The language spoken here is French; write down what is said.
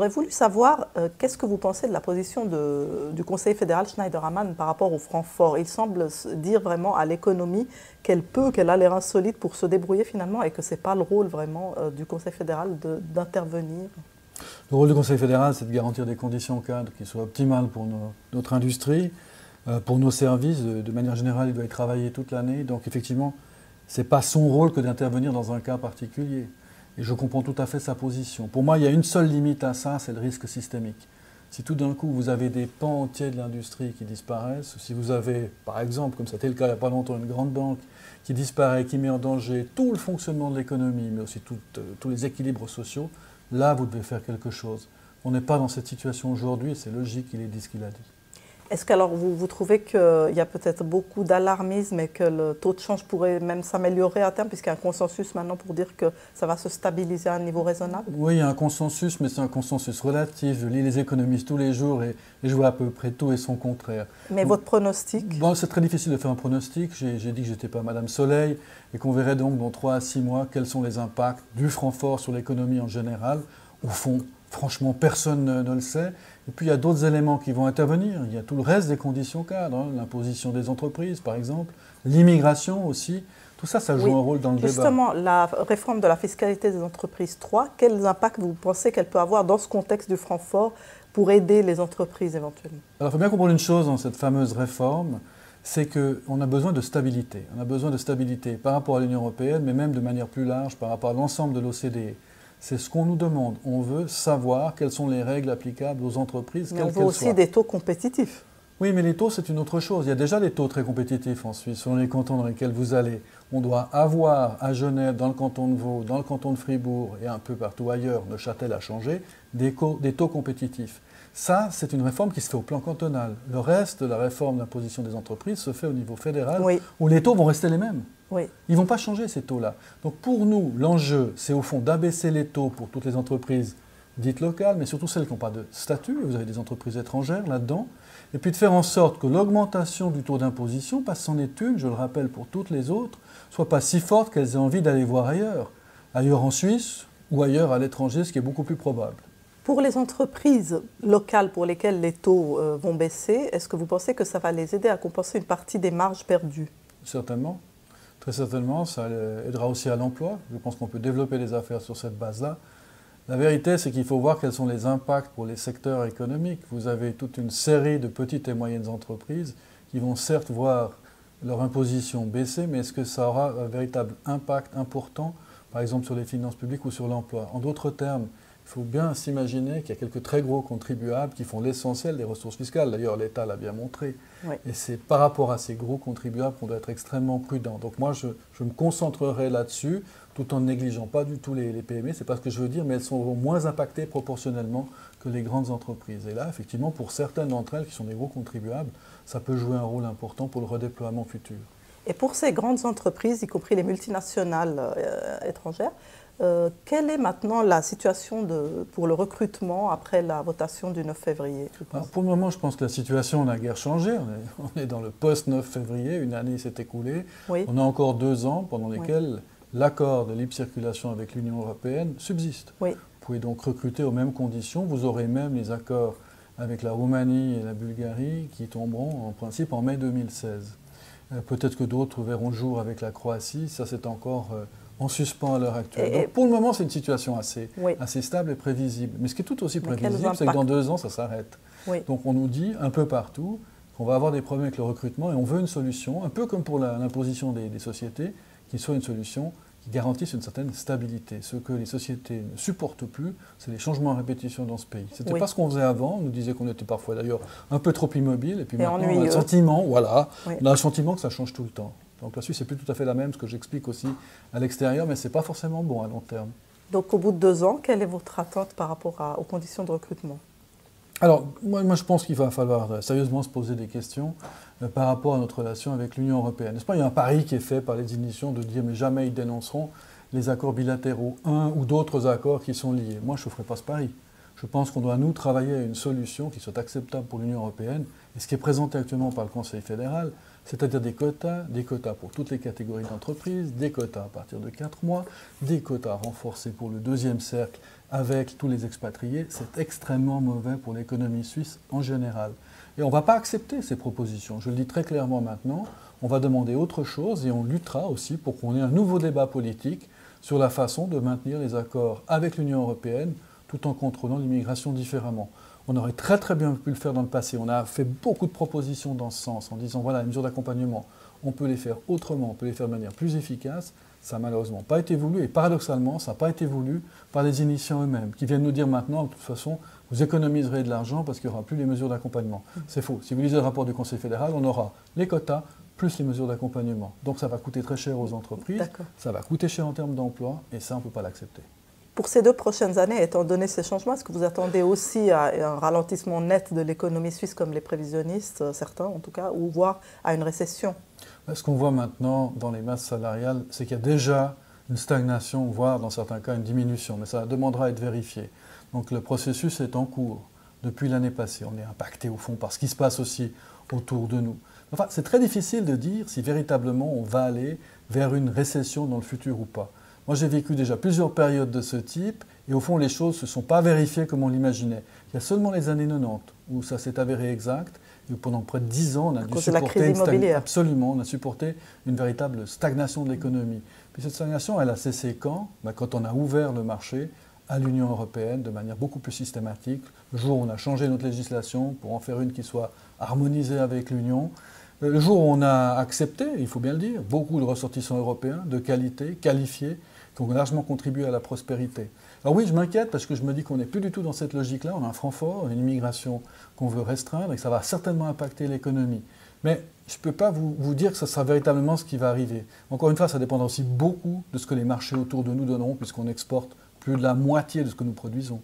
J'aurais voulu savoir qu'est-ce que vous pensez de la position du conseiller fédéral Schneiderman par rapport au Francfort. Il semble dire vraiment à l'économie qu'elle a l'air insolite pour se débrouiller finalement et que ce n'est pas le rôle vraiment du conseil fédéral d'intervenir. Le rôle du conseil fédéral, c'est de garantir des conditions cadres qui soient optimales pour notre industrie, pour nos services. De manière générale, il doit y travailler toute l'année. Donc effectivement, ce n'est pas son rôle que d'intervenir dans un cas particulier. Et je comprends tout à fait sa position. Pour moi, il y a une seule limite à ça, c'est le risque systémique. Si tout d'un coup, vous avez des pans entiers de l'industrie qui disparaissent, si vous avez, par exemple, comme c'était le cas il n'y a pas longtemps, une grande banque qui disparaît, qui met en danger tout le fonctionnement de l'économie, mais aussi tous les équilibres sociaux, là, vous devez faire quelque chose. On n'est pas dans cette situation aujourd'hui, et c'est logique qu'il ait dit ce qu'il a dit. Est-ce qu'alors vous trouvez qu'il y a peut-être beaucoup d'alarmisme et que le taux de change pourrait même s'améliorer à terme, puisqu'il y a un consensus maintenant pour dire que ça va se stabiliser à un niveau raisonnable? Oui, il y a un consensus, mais c'est un consensus relatif. Je lis les économistes tous les jours et je vois à peu près tout et son contraire. Mais donc, votre pronostic? Bon, c'est très difficile de faire un pronostic. J'ai dit que je n'étais pas Madame Soleil et qu'on verrait donc dans 3 à 6 mois quels sont les impacts du Francfort sur l'économie en général. Au fond, franchement, personne ne le sait. Et puis, il y a d'autres éléments qui vont intervenir. Il y a tout le reste des conditions cadres, hein, l'imposition des entreprises, par exemple, l'immigration aussi. Tout ça, ça joue un rôle dans le débat. Justement, la réforme de la fiscalité des entreprises 3, quels impacts vous pensez qu'elle peut avoir dans ce contexte du Francfort pour aider les entreprises éventuellement? Alors, il faut bien comprendre une chose dans cette fameuse réforme, c'est qu'on a besoin de stabilité. On a besoin de stabilité par rapport à l'Union européenne, mais même de manière plus large par rapport à l'ensemble de l'OCDE. C'est ce qu'on nous demande. On veut savoir quelles sont les règles applicables aux entreprises, quelles qu'elles soient. Mais on veut aussi des taux compétitifs. Oui, mais les taux, c'est une autre chose. Il y a déjà des taux très compétitifs en Suisse, selon les cantons dans lesquels vous allez. On doit avoir à Genève, dans le canton de Vaud, dans le canton de Fribourg et un peu partout ailleurs, Neuchâtel a changé, des taux compétitifs. Ça, c'est une réforme qui se fait au plan cantonal. Le reste de la réforme d'imposition des entreprises se fait au niveau fédéral, où les taux vont rester les mêmes. Oui. Ils ne vont pas changer ces taux-là. Donc pour nous, l'enjeu, c'est au fond d'abaisser les taux pour toutes les entreprises dites locales, mais surtout celles qui n'ont pas de statut, vous avez des entreprises étrangères là-dedans, et puis de faire en sorte que l'augmentation du taux d'imposition, parce que c'en est une, je le rappelle pour toutes les autres, soit pas si forte qu'elles aient envie d'aller voir ailleurs en Suisse ou ailleurs à l'étranger, ce qui est beaucoup plus probable. Pour les entreprises locales pour lesquelles les taux vont baisser, est-ce que vous pensez que ça va les aider à compenser une partie des marges perdues? Certainement. Très certainement, ça aidera aussi à l'emploi. Je pense qu'on peut développer des affaires sur cette base-là. La vérité, c'est qu'il faut voir quels sont les impacts pour les secteurs économiques. Vous avez toute une série de petites et moyennes entreprises qui vont certes voir leur imposition baisser, mais est-ce que ça aura un véritable impact important, par exemple sur les finances publiques ou sur l'emploi? En d'autres termes, il faut bien s'imaginer qu'il y a quelques très gros contribuables qui font l'essentiel des ressources fiscales. D'ailleurs, l'État l'a bien montré. Oui. Et c'est par rapport à ces gros contribuables qu'on doit être extrêmement prudent. Donc moi, je me concentrerai là-dessus, tout en ne négligeant pas du tout les PME. Ce n'est pas ce que je veux dire, mais elles sont moins impactées proportionnellement que les grandes entreprises. Et là, effectivement, pour certaines d'entre elles qui sont des gros contribuables, ça peut jouer un rôle important pour le redéploiement futur. Et pour ces grandes entreprises, y compris les multinationales étrangères, quelle est maintenant la situation pour le recrutement après la votation du 9 février? Alors pour le moment, je pense que la situation n'a guère changé. On est dans le post-9 février, une année s'est écoulée. Oui. On a encore 2 ans pendant lesquels l'accord de libre circulation avec l'Union européenne subsiste. Oui. Vous pouvez donc recruter aux mêmes conditions. Vous aurez même les accords avec la Roumanie et la Bulgarie qui tomberont en principe en mai 2016. Peut-être que d'autres verront le jour avec la Croatie. Ça, c'est encore en suspens à l'heure actuelle. Donc, pour le moment, c'est une situation assez stable et prévisible. Mais ce qui est tout aussi prévisible, c'est que dans 2 ans, ça s'arrête. Oui. Donc on nous dit un peu partout qu'on va avoir des problèmes avec le recrutement et on veut une solution, un peu comme pour l'imposition des sociétés, qui soit une solution qui garantisse une certaine stabilité. Ce que les sociétés ne supportent plus, c'est les changements à répétition dans ce pays. Ce n'était pas ce qu'on faisait avant. On nous disait qu'on était parfois d'ailleurs un peu trop immobile. Et puis maintenant, on a le sentiment, on a le sentiment que ça change tout le temps. Donc la Suisse, c'est plus tout à fait la même, ce que j'explique aussi à l'extérieur, mais ce n'est pas forcément bon à long terme. Donc au bout de 2 ans, quelle est votre attente par rapport aux conditions de recrutement? Alors, moi je pense qu'il va falloir sérieusement se poser des questions par rapport à notre relation avec l'Union européenne. N'est-ce pas, il y a un pari qui est fait par les initiants de dire mais jamais ils dénonceront les accords bilatéraux, un ou d'autres accords qui sont liés. Moi, je ne ferai pas ce pari. Je pense qu'on doit, nous, travailler à une solution qui soit acceptable pour l'Union européenne. Et ce qui est présenté actuellement par le Conseil fédéral, c'est-à-dire des quotas pour toutes les catégories d'entreprises, des quotas à partir de 4 mois, des quotas renforcés pour le deuxième cercle avec tous les expatriés, c'est extrêmement mauvais pour l'économie suisse en général. Et on ne va pas accepter ces propositions. Je le dis très clairement maintenant, on va demander autre chose et on luttera aussi pour qu'on ait un nouveau débat politique sur la façon de maintenir les accords avec l'Union européenne tout en contrôlant l'immigration différemment. On aurait très très bien pu le faire dans le passé. On a fait beaucoup de propositions dans ce sens en disant voilà, les mesures d'accompagnement, on peut les faire autrement, on peut les faire de manière plus efficace. Ça n'a malheureusement pas été voulu et paradoxalement, ça n'a pas été voulu par les initiants eux-mêmes qui viennent nous dire maintenant, de toute façon, vous économiserez de l'argent parce qu'il n'y aura plus les mesures d'accompagnement. C'est faux. Si vous lisez le rapport du Conseil fédéral, on aura les quotas plus les mesures d'accompagnement. Donc ça va coûter très cher aux entreprises, ça va coûter cher en termes d'emploi et ça, on ne peut pas l'accepter. Pour ces 2 prochaines années, étant donné ces changements, est-ce que vous attendez aussi à un ralentissement net de l'économie suisse, comme les prévisionnistes, certains en tout cas, ou voire à une récession? Ce qu'on voit maintenant dans les masses salariales, c'est qu'il y a déjà une stagnation, voire dans certains cas une diminution, mais ça demandera à être vérifié. Donc le processus est en cours depuis l'année passée. On est impacté au fond par ce qui se passe aussi autour de nous. Enfin, c'est très difficile de dire si véritablement on va aller vers une récession dans le futur ou pas. Moi, j'ai vécu déjà plusieurs périodes de ce type et au fond, les choses ne se sont pas vérifiées comme on l'imaginait. Il y a seulement les années 90 où ça s'est avéré exact. Et pendant près de 10 ans, on a dû supporter absolument, on a supporté une véritable stagnation de l'économie. Puis cette stagnation, elle a cessé quand? Quand on a ouvert le marché à l'Union européenne de manière beaucoup plus systématique. Le jour où on a changé notre législation pour en faire une qui soit harmonisée avec l'Union. Le jour où on a accepté, il faut bien le dire, beaucoup de ressortissants européens de qualité, qualifiés, qui ont largement contribué à la prospérité. Alors oui, je m'inquiète parce que je me dis qu'on n'est plus du tout dans cette logique-là. On a un franc fort, une immigration qu'on veut restreindre et que ça va certainement impacter l'économie. Mais je ne peux pas vous dire que ça sera véritablement ce qui va arriver. Encore une fois, ça dépendra aussi beaucoup de ce que les marchés autour de nous donneront puisqu'on exporte plus de la moitié de ce que nous produisons.